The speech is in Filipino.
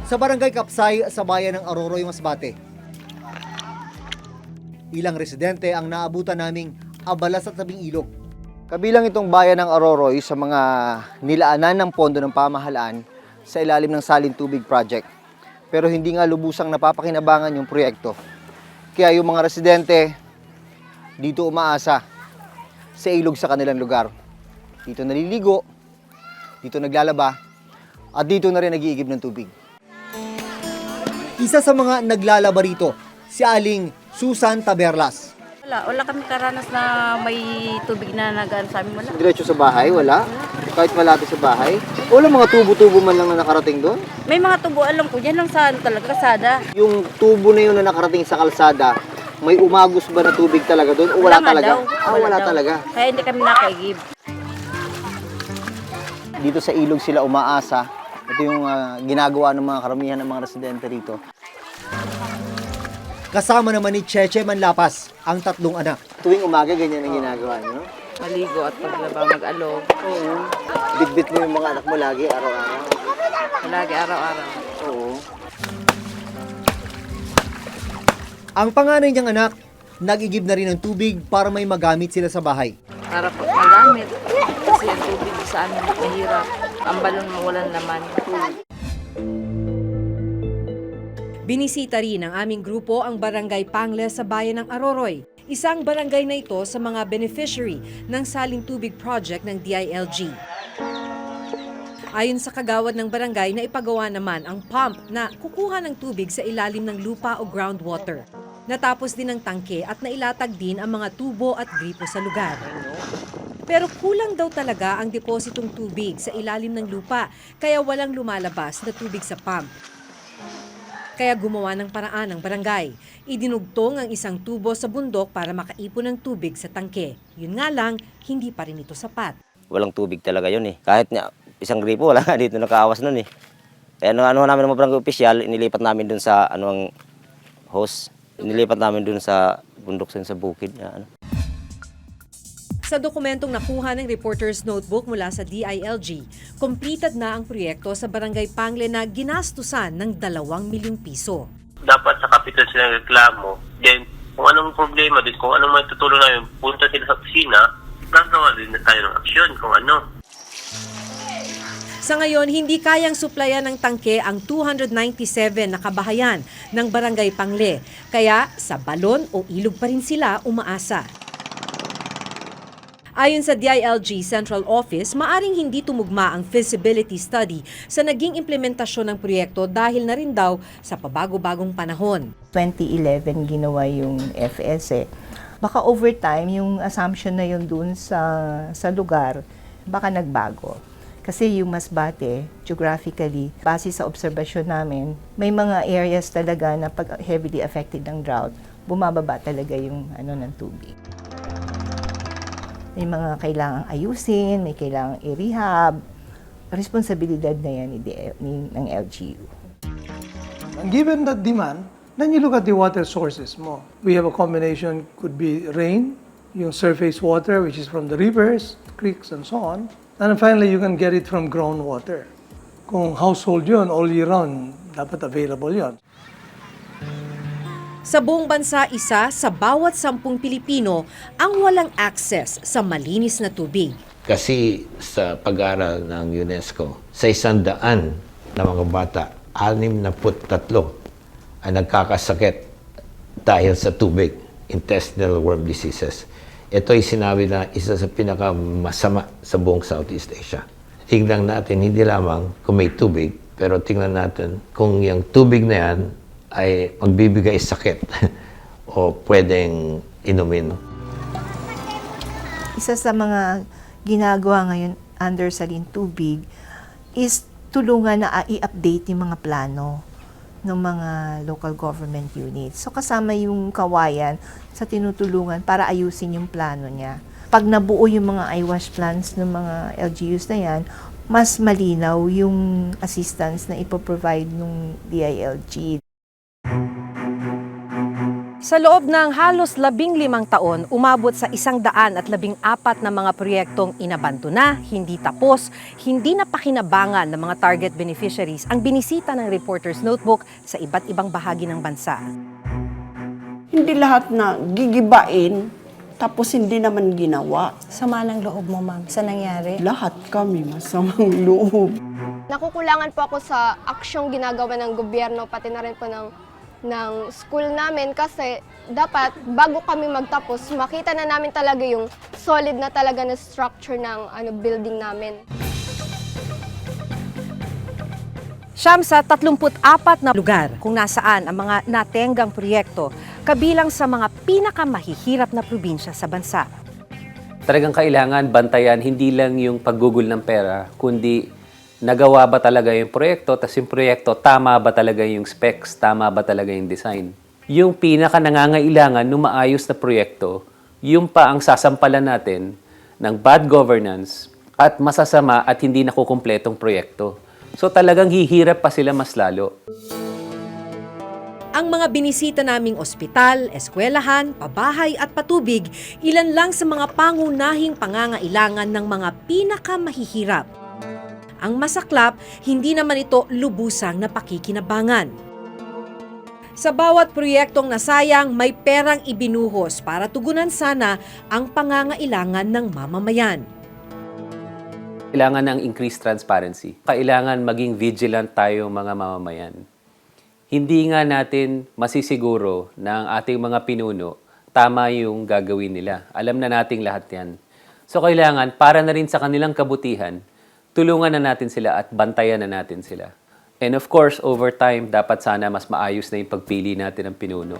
sa Barangay Kapsay sa bayan ng Aroroy, Masbate. Ilang residente ang naabutan naming abala sa tabing ilog. Kabilang itong bayan ng Aroroy sa mga nilaanan ng pondo ng pamahalaan sa ilalim ng Salin Tubig Project. Pero hindi nga lubusang napapakinabangan yung proyekto. Kaya yung mga residente dito umaasa sa ilog sa kanilang lugar. Dito naliligo, dito naglalaba, at dito na rin nag-iigib ng tubig. Isa sa mga naglalaba rito, si Aling Susan Taberlas. Wala kami karanas na may tubig na nagaan sa amin. Wala. Diretso sa bahay, wala? Kahit malapit sa bahay? Wala mga tubo-tubo man lang na nakarating doon? May mga tubo, alam ko, yan lang sa talaga, kasada. Yung tubo na yun na nakarating sa kalsada, may umagos ba na tubig talaga doon o wala nga talaga? daw. Wala daw. talaga. Kaya hindi kami nakaigib. Dito sa ilog sila umaasa. Ito yung ginagawa ng mga karamihan ng mga residente rito. Kasama naman ni Cheche Manlapas, ang tatlong anak. Tuwing umaga, ganyan ang ginagawa niyo? Maligo at paglaba, mag-alog. Oo. Bitbit mo yung mga anak mo lagi, araw-araw. Lagi, araw-araw. Oo. Ang panganay niyang anak, nag-igib na rin ng tubig para may magamit sila sa bahay. Para pag magamit. Kasi ang tubig sa amin mahirap. Ang balon mawalan laman. Binisita rin ng aming grupo ang Barangay Pangle sa bayan ng Aroroy. Isang barangay na ito sa mga beneficiary ng Saling Tubig Project ng DILG. Ayon sa kagawad ng barangay na ipagawa naman ang pump na kukuha ng tubig sa ilalim ng lupa o groundwater. Natapos din ang tangke at nailatag din ang mga tubo at gripo sa lugar. Pero kulang daw talaga ang depositong tubig sa ilalim ng lupa kaya walang lumalabas na tubig sa pump. Kaya gumawa ng paraan ng barangay. Idinugtong ang isang tubo sa bundok para makaipon ng tubig sa tangke. Yun nga lang, hindi pa rin ito sapat. Walang tubig talaga yun eh. Kahit nga isang gripo, wala nga dito nakaawas nun eh. Kaya ano namin ng mga barangay opisyal, inilipat namin dun sa ang hose. Inilipat namin dun sa bundok sa bukid. Sa dokumentong nakuha ng reporter's notebook mula sa DILG, completed na ang proyekto sa Barangay Pangle na ginastusan ng 2 milyong piso. Dapat sa kapital sila reklamo. Then, kung anong problema din, kung anong may tutulong namin, punta sila sa opisina, gagawa din na tayo ng aksyon kung ano. Sa ngayon, hindi kayang suplayan ng tangke ang 297 na kabahayan ng Barangay Pangle. Kaya sa balon o ilog pa rin sila umaasa. Ayon sa DILG Central Office, maaring hindi tumugma ang feasibility study sa naging implementasyon ng proyekto dahil na rin daw sa pabago-bagong panahon. 2011 ginawa yung FS. Baka over time, yung assumption na yun dun sa lugar, baka nagbago. Kasi yung Masbate, geographically, base sa obserbasyon namin, may mga areas talaga na pag heavily affected ng drought, bumababa talaga yung ng tubig. May mga kailangang ayusin, may kailangang i-rehab. Responsibilidad na yan ng LGU. Given that demand, then you look at the water sources mo. We have a combination, could be rain, yung surface water, which is from the rivers, creeks, and so on. And finally, you can get it from groundwater. Kung household yun, all year round, dapat available yun. Sa buong bansa, isa sa bawat 10 Pilipino ang walang access sa malinis na tubig. Kasi sa pag-aaral ng UNESCO, sa 100 na mga bata, 63 ay nagkakasakit dahil sa tubig, intestinal worm diseases. Ito ay sinabi na isa sa pinakamasama sa buong Southeast Asia. Tingnan natin hindi lamang kung may tubig, pero tingnan natin kung yung tubig na yan ay magbibigay sakit o pwedeng inumin. Isa sa mga ginagawa ngayon under Salin Tubig is tulungan na i-update yung mga plano ng mga local government units. So kasama yung kawayan sa tinutulungan para ayusin yung plano niya. Pag nabuo yung mga IWASH plans ng mga LGUs na yan, mas malinaw yung assistance na ipoprovide ng DILG. Sa loob ng halos 15 taon, umabot sa 114 na mga proyektong inabandona, hindi tapos, hindi napakinabangan ng mga target beneficiaries ang binisita ng Reporter's Notebook sa iba't ibang bahagi ng bansa. Hindi lahat na gigibain, tapos hindi naman ginawa. Sama ng loob mo, ma'am, sa nangyari? Lahat kami masamang loob. Nakukulangan po ako sa aksyong ginagawa ng gobyerno, pati na rin po ng school namin kasi dapat bago kami magtapos, makita na namin talaga yung solid na talaga na structure ng building namin. Siyam sa 34 na lugar kung nasaan ang mga natenggang proyekto, kabilang sa mga pinakamahihirap na probinsya sa bansa. Talagang kailangan bantayan hindi lang yung paggugol ng pera, kundi nagawa ba talaga yung proyekto, tas yung proyekto, tama ba talaga yung specs, tama ba talaga yung design. Yung pinaka nangangailangan ng maayos na proyekto, yung pa ang sasampalan natin ng bad governance at masasama at hindi nakukumpletong proyekto. So talagang hihirap pa sila mas lalo. Ang mga binisita naming ospital, eskwelahan, pabahay at patubig, ilan lang sa mga pangunahing pangangailangan ng mga pinakamahihirap. Ang masaklap, hindi naman ito lubusang napakikinabangan. Sa bawat proyektong nasayang, may perang ibinuhos para tugunan sana ang pangangailangan ng mamamayan. Kailangan ng increased transparency. Kailangan maging vigilant tayo mga mamamayan. Hindi nga natin masisiguro na ang ating mga pinuno tama yung gagawin nila. Alam na nating lahat yan. So kailangan, para na rin sa kanilang kabutihan, tulungan na natin sila at bantayan na natin sila. And of course, over time, dapat sana mas maayos na yung pagpili natin ng pinuno.